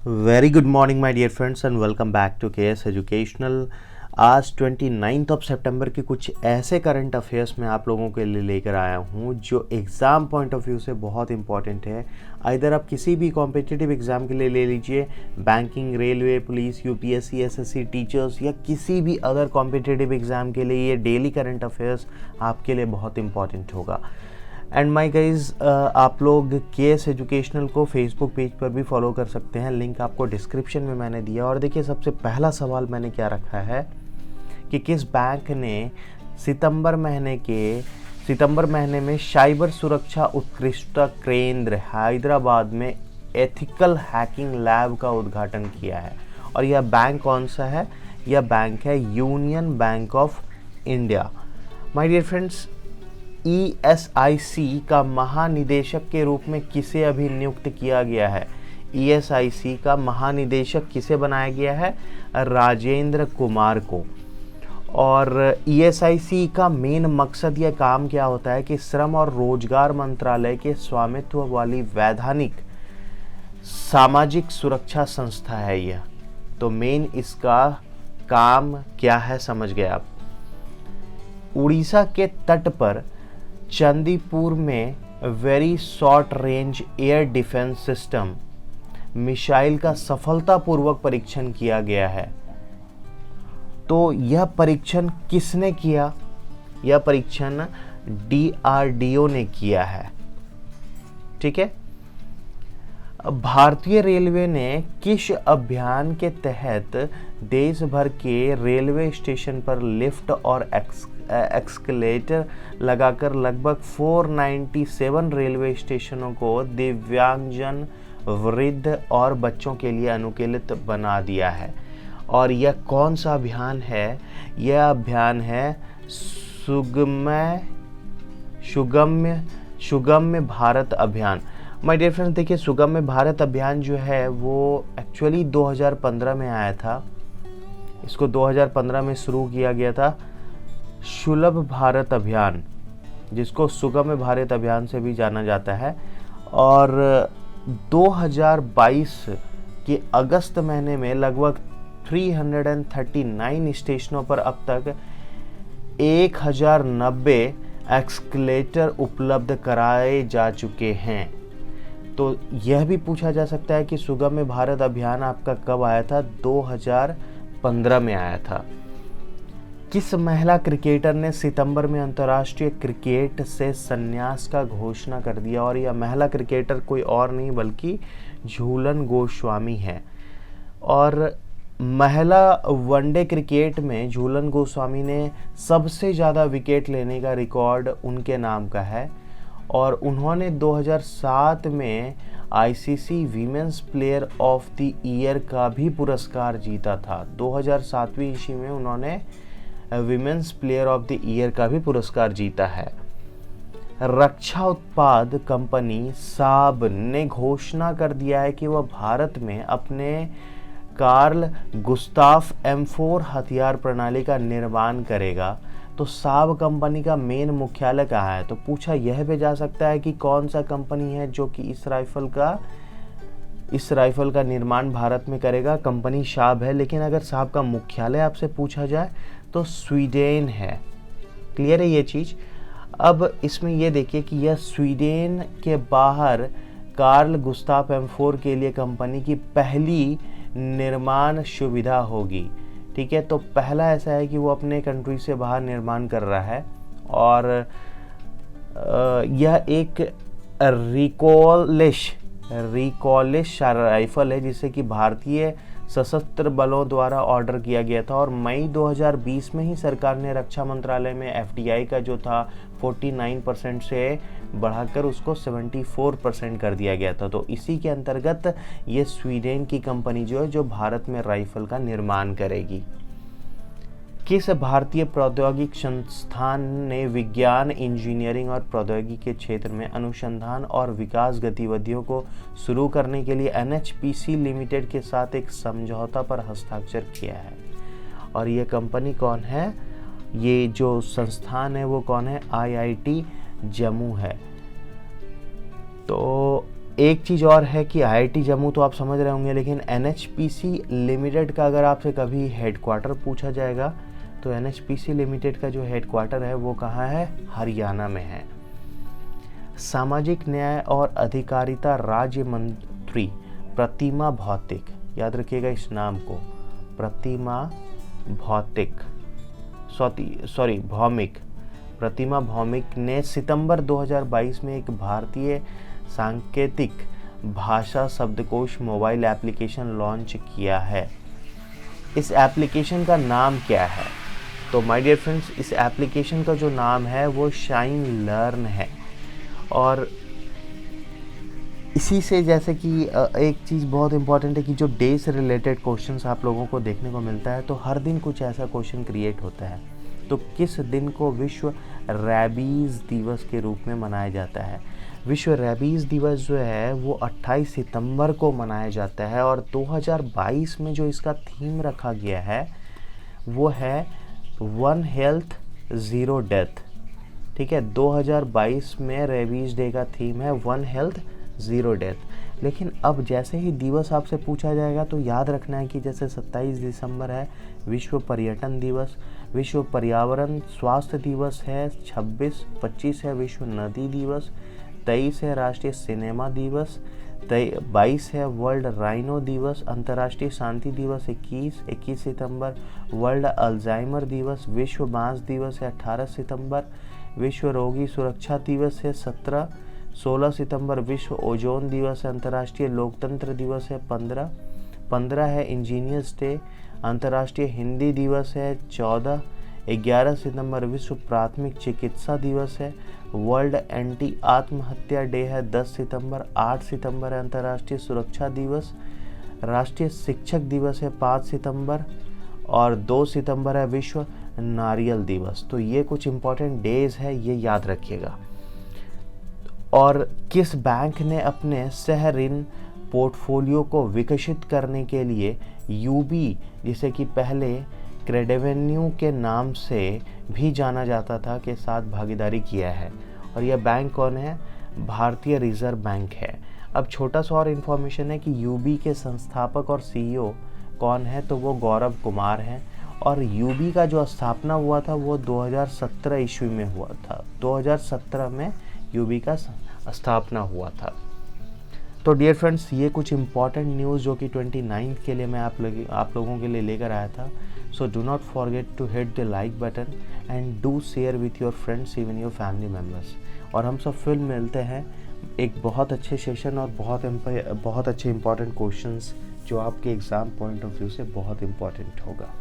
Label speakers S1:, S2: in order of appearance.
S1: Very good morning my dear friends and welcome back to KS educational. आज 29 of सितंबर के कुछ ऐसे current affairs मैं आप लोगों के लिए लेकर आया हूँ जो एग्ज़ाम पॉइंट ऑफ व्यू से बहुत इंपॉर्टेंट है। इधर आप किसी भी कॉम्पिटिटिव एग्ज़ाम के लिए ले लीजिए, banking, railway, police, UPSC, SSC, teachers या किसी भी अदर कॉम्पिटिटिव एग्ज़ाम के लिए ये डेली करंट अफेयर्स आपके लिए बहुत इंपॉर्टेंट होगा। एंड माय गाइज, आप लोग केएस एजुकेशनल को फेसबुक पेज पर भी फॉलो कर सकते हैं, लिंक आपको डिस्क्रिप्शन में मैंने दिया। और देखिए, सबसे पहला सवाल मैंने क्या रखा है कि किस बैंक ने सितंबर महीने में साइबर सुरक्षा उत्कृष्टता केंद्र हैदराबाद में एथिकल हैकिंग लैब का उद्घाटन किया है। और यह बैंक कौन सा है? यह बैंक है union bank of India. My dear friends, ESIC का महानिदेशक के रूप में किसे अभी नियुक्त किया गया है? ESIC का महानिदेशक किसे बनाया गया है? राजेंद्र कुमार को। और ESIC का मेन मकसद या काम क्या होता है कि श्रम और रोजगार मंत्रालय के स्वामित्व वाली वैधानिक सामाजिक सुरक्षा संस्था है यह। तो मेन इसका काम क्या है, समझ गए आप। उड़ीसा के तट पर चंदीपुर में very short range air defence system missile का सफलतापूर्वक परीक्षण किया गया है। तो यह परीक्षण किसने किया? यह परीक्षण DRDO ने किया है। ठीक है। भारतीय रेलवे ने किस अभियान के तहत देश भर के रेलवे स्टेशन पर लिफ्ट और एक्सकलेटर लगाकर लगभग 497 रेलवे स्टेशनों को दिव्यांगजन, वृद्ध और बच्चों के लिए अनुकूलित बना दिया है? और यह कौन सा अभियान है? यह अभियान है सुगम्य भारत अभियान। माय डियर फ्रेंड्स, देखिए, सुगम्य भारत अभियान जो है वो एक्चुअली 2015 में आया था। इसको 2015 में शुरू किया गया था। सुलभ भारत अभियान, जिसको सुगम्य भारत अभियान से भी जाना जाता है। और 2022 के अगस्त महीने में लगभग 339 स्टेशनों पर अब तक 1090 एक्सकलेटर उपलब्ध कराए जा चुके हैं। तो यह भी पूछा जा सकता है कि सुगम्य भारत अभियान आपका कब आया था? 2015 में आया था। किस महिला क्रिकेटर ने सितंबर में अंतर्राष्ट्रीय क्रिकेट से संन्यास का घोषणा कर दिया? और यह महिला क्रिकेटर कोई और नहीं बल्कि झूलन गोस्वामी है। और महिला वनडे क्रिकेट में झूलन गोस्वामी ने सबसे ज़्यादा विकेट लेने का रिकॉर्ड उनके नाम का है। और उन्होंने 2007 में ICC women's player of the year का भी पुरस्कार जीता था। 2007वीं ईस्वी में उन्होंने women's player of the year का भी पुरस्कार जीता है। रक्षा उत्पाद कंपनी साब ने घोषणा कर दिया है कि वह भारत में अपने कार्ल गुस्ताफ M4 हथियार प्रणाली का निर्माण करेगा। तो साब कंपनी का मेन मुख्यालय कहाँ है? तो पूछा यह भी जा सकता है कि कौन सा कंपनी है जो कि इस राइफल का निर्माण भारत में करेगा। कंपनी साब है, लेकिन अगर साब का मुख्यालय आपसे पूछा जाए तो स्वीडन है। क्लियर है ये चीज़? अब इसमें यह देखिए कि यह स्वीडन के बाहर कार्ल गुस्ताफ M4 के लिए कंपनी की पहली निर्माण सुविधा होगी। ठीक है, तो पहला ऐसा है कि वो अपने कंट्री से बाहर निर्माण कर रहा है। और यह एक रिकॉलिश राइफल है जिसे कि भारतीय सशस्त्र बलों द्वारा ऑर्डर किया गया था। और मई 2020 में ही सरकार ने रक्षा मंत्रालय में FDI का जो था 49% से बढ़ाकर उसको 74% कर दिया गया था। तो इसी के अंतर्गत ये स्वीडन की कंपनी जो है जो भारत में राइफल का निर्माण करेगी। किस भारतीय प्रौद्योगिकी संस्थान ने विज्ञान, इंजीनियरिंग और प्रौद्योगिकी के क्षेत्र में अनुसंधान और विकास गतिविधियों को शुरू करने के लिए NHPC लिमिटेड के साथ एक समझौता पर हस्ताक्षर किया है? और ये कंपनी कौन है? ये जो संस्थान है वो कौन है? IIT जम्मू है। तो एक चीज़ और है कि IIT जम्मू तो आप समझ रहे होंगे, लेकिन NHPC लिमिटेड का अगर आपसे कभी हेडक्वार्टर पूछा जाएगा तो NHPC लिमिटेड का जो हेडक्वार्टर है वो कहाँ है? हरियाणा में है। सामाजिक न्याय और अधिकारिता राज्य मंत्री प्रतिमा भौतिक, याद रखिएगा इस नाम को, प्रतिमा भौतिक भौमिक, प्रतिमा भौमिक ने सितंबर 2022 में एक भारतीय सांकेतिक भाषा शब्दकोश मोबाइल एप्लीकेशन लॉन्च किया है। इस एप्लीकेशन का नाम क्या है? तो माय डियर फ्रेंड्स, इस एप्लीकेशन का जो नाम है वो शाइन लर्न है। और इसी से जैसे कि एक चीज़ बहुत इंपॉर्टेंट है कि जो डे से रिलेटेड क्वेश्चंस आप लोगों को देखने को मिलता है, तो हर दिन कुछ ऐसा क्वेश्चन क्रिएट होता है। तो किस दिन को विश्व रैबीज़ दिवस के रूप में मनाया जाता है? विश्व रैबीज़ दिवस जो है वो 28 सितंबर को मनाया जाता है, और 2022 में जो इसका थीम रखा गया है वो है वन हेल्थ ज़ीरो डेथ। ठीक है, 2022 में रेबीज़ डे का थीम है वन हेल्थ ज़ीरो डेथ। लेकिन अब जैसे ही दिवस आपसे पूछा जाएगा तो याद रखना है कि जैसे 27 दिसंबर है विश्व पर्यटन दिवस, विश्व पर्यावरण स्वास्थ्य दिवस है, 25 है विश्व नदी दिवस, 23 है राष्ट्रीय सिनेमा दिवस, 22 है वर्ल्ड राइनो दिवस, अंतर्राष्ट्रीय शांति दिवस 21 सितंबर, वर्ल्ड अल्जाइमर दिवस, विश्व बांस दिवस है 18 सितंबर, विश्व रोगी सुरक्षा दिवस है 16 सितंबर, विश्व ओजोन दिवस है, अंतर्राष्ट्रीय लोकतंत्र दिवस है 15 है इंजीनियर्स डे, अंतर्राष्ट्रीय हिंदी दिवस है 11 सितंबर, विश्व प्राथमिक चिकित्सा दिवस है, वर्ल्ड एंटी आत्महत्या डे है 10 सितंबर, 8 सितंबर है अंतर्राष्ट्रीय सुरक्षा दिवस, राष्ट्रीय शिक्षक दिवस है 5 सितंबर, और 2 सितंबर है विश्व नारियल दिवस। तो ये कुछ इम्पोर्टेंट डेज है, ये याद रखिएगा। और किस बैंक ने अपने सह ऋण पोर्टफोलियो को विकसित करने के लिए यूबी, जिसे कि पहले क्रेडिवेन्यू के नाम से भी जाना जाता था, के साथ भागीदारी किया है? और यह बैंक कौन है? भारतीय रिजर्व बैंक है। अब छोटा सा और इन्फॉर्मेशन है कि यूबी के संस्थापक और CEO कौन है, तो वो गौरव कुमार हैं। और यूबी का जो स्थापना हुआ था वो 2017 ईस्वी में हुआ था। 2017 में यूबी का स्थापना हुआ था। तो डियर फ्रेंड्स, ये कुछ इंपॉर्टेंट न्यूज़ जो कि 29 के लिए मैं आप लोगों के लिए लेकर आया था। So do not forget to hit the like button and do share with your friends, even your family members. और हम सब फिर मिलते हैं एक बहुत अच्छे सेशन और बहुत अच्छे इंपॉर्टेंट क्वेश्चंस जो आपके एग्ज़ाम पॉइंट ऑफ व्यू से बहुत इंपॉर्टेंट होगा।